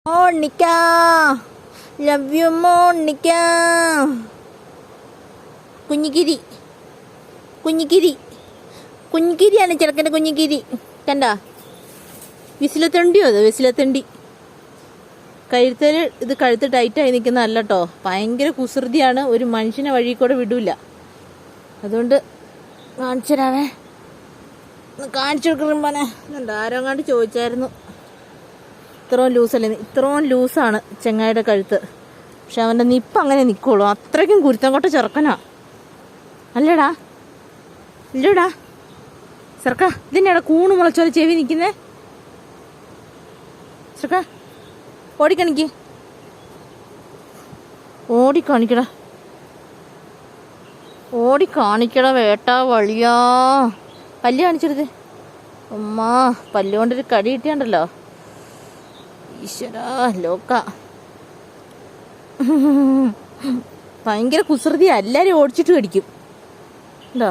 Monica love you Monica. കുഞ്ഞിക്കിരി കുഞ്ഞിക്കിരി കുഞ്ഞിക്കിരിയാണ് ചെറുക്കൻ്റെ കുഞ്ഞിക്കിരി. കണ്ട വിസിലത്തണ്ടിയോ? അത് വിസിലത്തണ്ടി. കഴുത്തിൽ ഇത് കഴുത്ത് ടൈറ്റായി നിൽക്കുന്നതല്ല കേട്ടോ, ഭയങ്കര കുസൃതിയാണ്. ഒരു മനുഷ്യനെ വഴി കൂടെ വിടൂല. അതുകൊണ്ട് കാണിച്ചരാവേ, കാണിച്ചു കൊടുക്കുമ്പോനെ ആരോ അങ്ങാണ്ട് ചോദിച്ചായിരുന്നു ഇത്രയും ലൂസല്ലേ. ഇത്രയും ലൂസാണ് ചെങ്ങായിയുടെ കഴുത്ത്. പക്ഷെ അവൻ്റെ നിപ്പ് അങ്ങനെ നിൽക്കുള്ളൂ. അത്രയ്ക്കും കുരുത്തം കൊട്ട ചെറുക്കനാ. അല്ലടാ ഇല്ലടാ ചെറുക്ക, ഇതിനെടാ കൂണ് മുളച്ചോലെ ചെവി നിൽക്കുന്നേ. ചെറുക്ക ഓടിക്കണിക്ക്, ഓടിക്കാണിക്കടാ, ഓടിക്കാണിക്കടാ വേട്ടാ വളിയാ. പല്ല് കാണിച്ചെടുത്ത്. അമ്മ പല്ല് കൊണ്ടൊരു കടി കിട്ടിയാണ്ടല്ലോ. ഈശ്വരാ ലോക്ക. ഭയങ്കര കുസൃതിയാ, എല്ലാവരും ഓടിച്ചിട്ട് കടിക്കും. എന്താ